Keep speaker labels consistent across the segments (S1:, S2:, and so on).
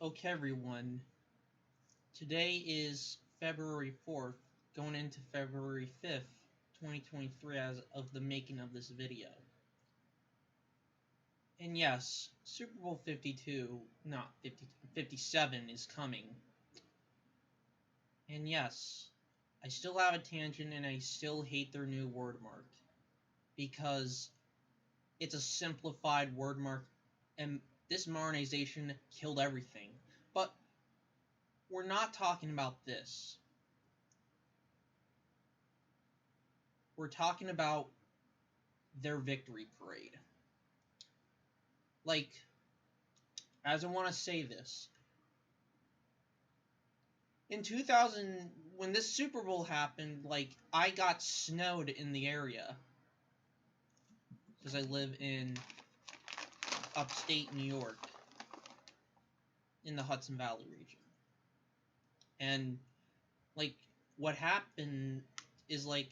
S1: Okay, everyone. Today is February 4th, going into February 5th, 2023, as of the making of this video. And yes, Super Bowl 52, not 50, 57 is coming. And yes, I still have a tangent and I still hate their new word mark. Because it's a simplified word mark and this modernization killed everything. But we're not talking about this. We're talking about their victory parade. Like, as I want to say this, in 2000, when this Super Bowl happened, like, I got snowed in the area. Because I live in upstate New York, in the Hudson Valley region. And, like, what happened is, like,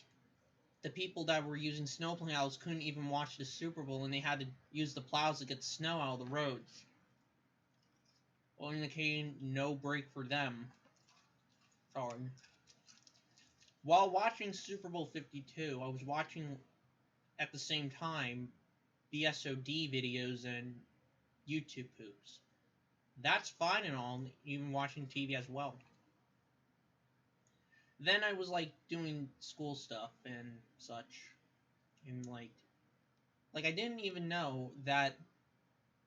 S1: the people that were using snowplows couldn't even watch the Super Bowl, and they had to use the plows to get snow out of the roads. Well, indicating no break for them. Sorry. While watching Super Bowl 52, I was watching at the same time BSOD videos and YouTube poops. That's fine and all, even watching TV as well. Then I was like doing school stuff and such, and like I didn't even know that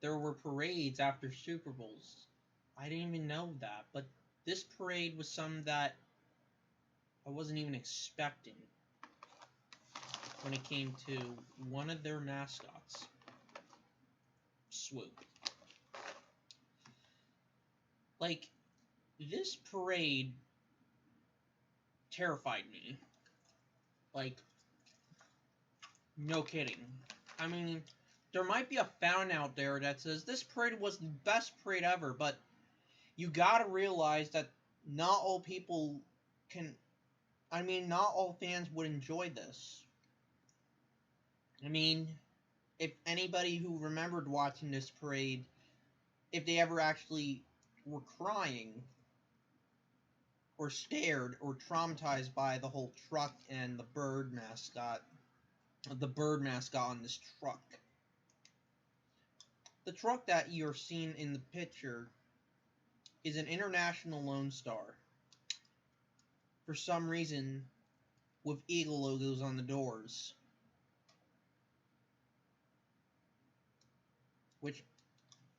S1: there were parades after Super Bowls. I didn't even know that, but this parade was something that I wasn't even expecting when it came to one of their mascots, Swoop. Like, this parade terrified me. Like, no kidding. I mean, there might be a fan out there that says this parade was the best parade ever, but you gotta realize that not all people can... I mean, not all fans would enjoy this. I mean, if anybody who remembered watching this parade, if they ever actually were crying or scared or traumatized by the whole truck and the bird mascot on this truck. The truck that you're seeing in the picture is an International Lone Star. For some reason, with eagle logos on the doors.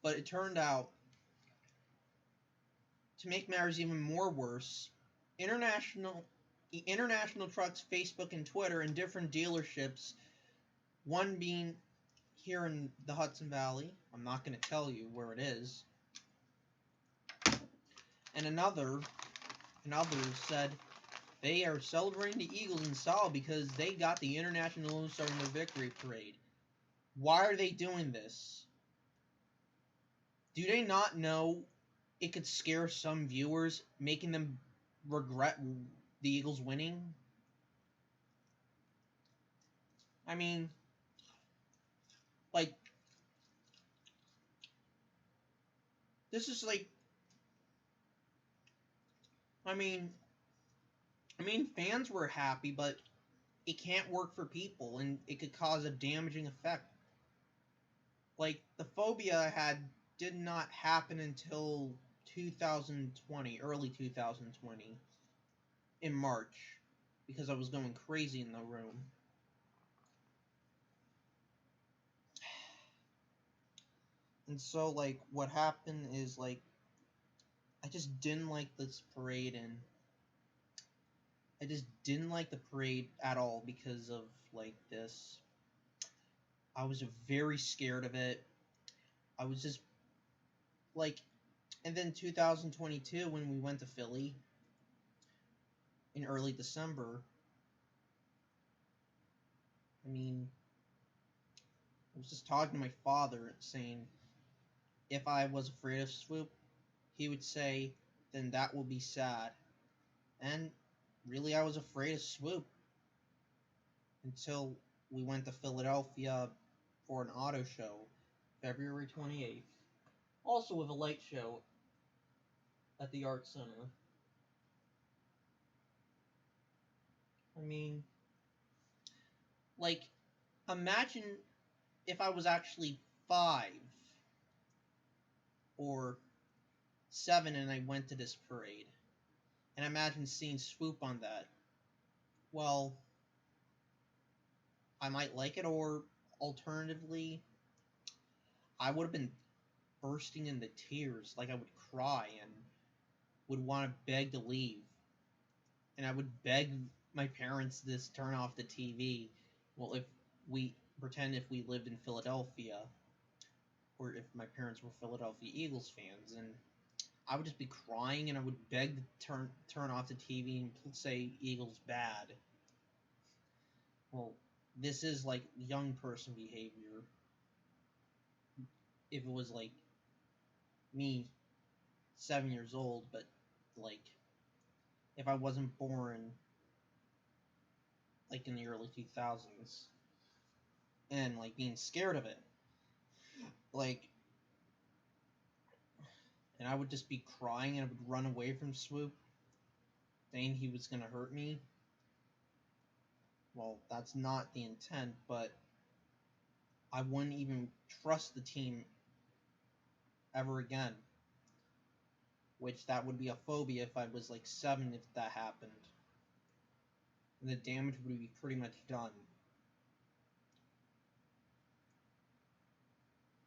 S1: But it turned out, to make matters even more worse, International Truck's Facebook and Twitter and different dealerships, one being here in the Hudson Valley, I'm not going to tell you where it is, and another said they are celebrating the Eagles in style because they got the International Lone Star in their victory parade. Why are they doing this? Do they not know it could scare some viewers, making them regret the Eagles winning? I mean, like, this is like, I mean, fans were happy, but it can't work for people, and it could cause a damaging effect. Like, the phobia I had did not happen until 2020, early 2020, in March, because I was going crazy in the room. And so, like, what happened is, like, I just didn't like this parade, and I just didn't like the parade at all because of, like, this. I was very scared of it. I was just, like, and then 2022, when we went to Philly in early December, I mean, I was just talking to my father, saying, if I was afraid of Swoop, he would say, then that will be sad. And really, I was afraid of Swoop until we went to Philadelphia for an auto show, February 28th. Also with a light show at the art center. I mean, like, imagine if I was actually 5 or 7 and I went to this parade. And imagine seeing Swoop on that. Well, I might like it, or alternatively, I would have been bursting into tears. Like, I would cry and would want to beg to leave. And I would beg my parents to just turn off the TV. Well, if we pretend if we lived in Philadelphia, or if my parents were Philadelphia Eagles fans, and I would just be crying and I would beg to turn off the TV and say Eagles bad. Well, this is like young person behavior. If it was like me, 7 years old, but like if I wasn't born like in the early 2000s and like being scared of it, like, and I would just be crying and I would run away from Swoop, saying he was gonna hurt me. Well, that's not the intent, but I wouldn't even trust the team ever again. Which that would be a phobia if I was like 7 if that happened. And the damage would be pretty much done.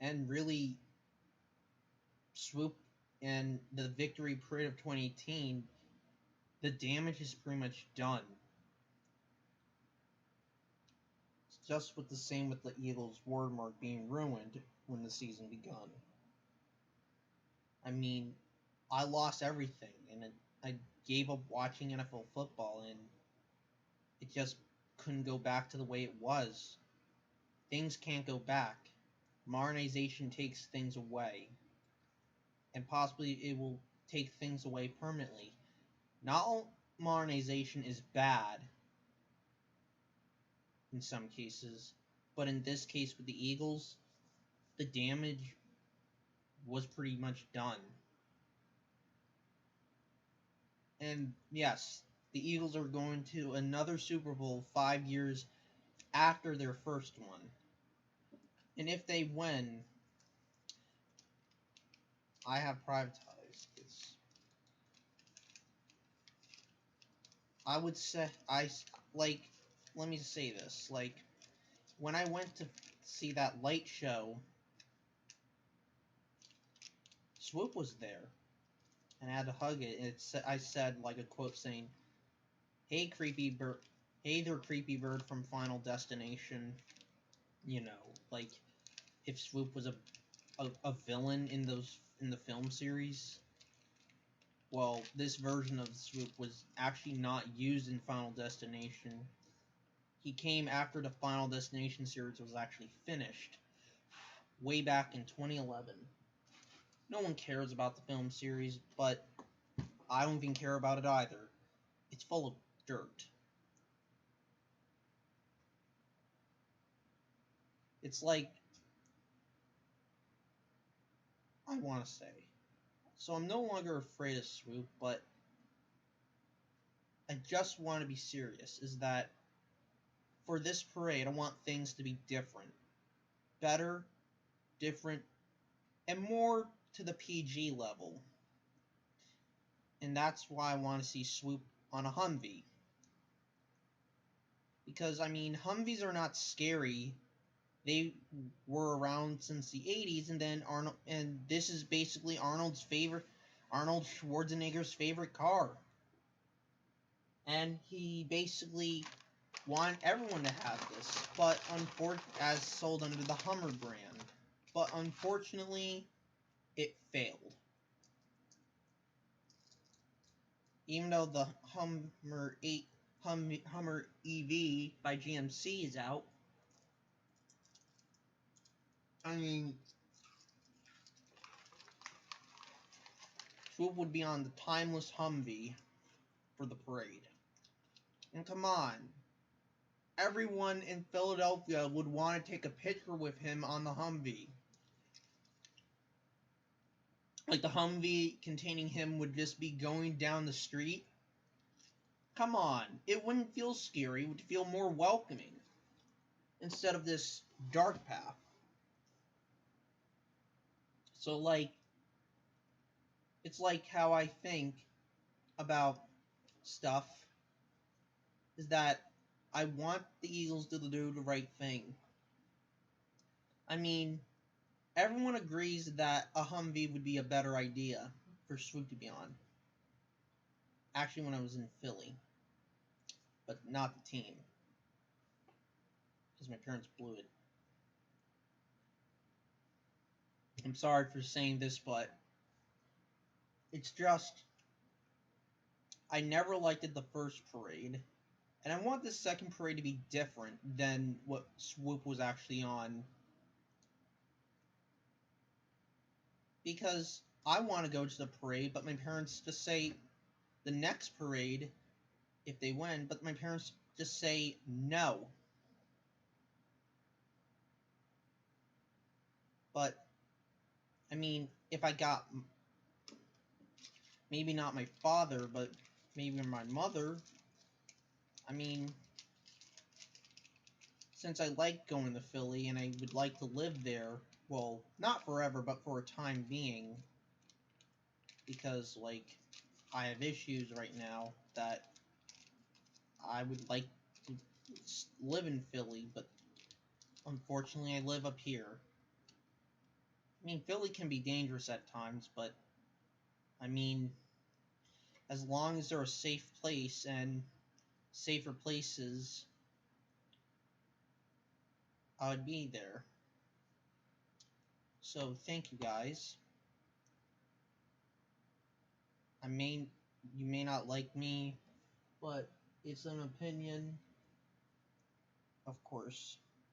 S1: And really, Swoop and the victory parade of 2018, the damage is pretty much done. It's just with the same with the Eagles' wordmark being ruined when the season begun. I mean, I lost everything, and I gave up watching NFL football, and it just couldn't go back to the way it was. Things can't go back. Modernization takes things away, and possibly it will take things away permanently. Not all modernization is bad in some cases, but in this case with the Eagles, the damage was pretty much done. And yes, the Eagles are going to another Super Bowl 5 years after their first one. And if they win, I have privatized this. I would say, let me say this, like, when I went to see that light show, Swoop was there, and I had to hug it, and I said, like, a quote saying, hey, creepy bird, hey there, creepy bird from Final Destination, you know, like, if Swoop was a villain in the film series. Well, this version of Swoop was actually not used in Final Destination. He came after the Final Destination series was actually finished, way back in 2011. No one cares about the film series, but I don't even care about it either. It's full of dirt. It's like, I want to say. So I'm no longer afraid of Swoop, but I just want to be serious, is that for this parade, I want things to be different. Better, different, and more to the PG level. And that's why I want to see Swoop on a Humvee. Because, I mean, Humvees are not scary. They were around since the 80s, and then this is basically Arnold Schwarzenegger's favorite car. And he basically wanted everyone to have this, but as sold under the Hummer brand. But unfortunately, it failed. Even though the Hummer EV by GMC is out, I mean, Swoop would be on the timeless Humvee for the parade. And come on, everyone in Philadelphia would want to take a picture with him on the Humvee. like the Humvee containing him would just be going down the street. Come on, it wouldn't feel scary, it would feel more welcoming instead of this dark path. So, like, it's like how I think about stuff is that I want the Eagles to do the right thing. I mean, everyone agrees that a Humvee would be a better idea for Swoop to be on. Actually, when I was in Philly, but not the team, because my parents blew it. I'm sorry for saying this, but it's just I never liked it the first parade, and I want the second parade to be different than what Swoop was actually on. Because I want to go to the parade, but my parents just say the next parade if they win, but my parents just say no. But, I mean, if I got, maybe not my father, but maybe my mother, I mean, since I like going to Philly and I would like to live there, well, not forever, but for a time being, because, like, I have issues right now that I would like to live in Philly, but unfortunately I live up here. I mean, Philly can be dangerous at times, but, I mean, as long as they're a safe place and safer places, I would be there. So, thank you guys. You may not like me, but it's an opinion, of course.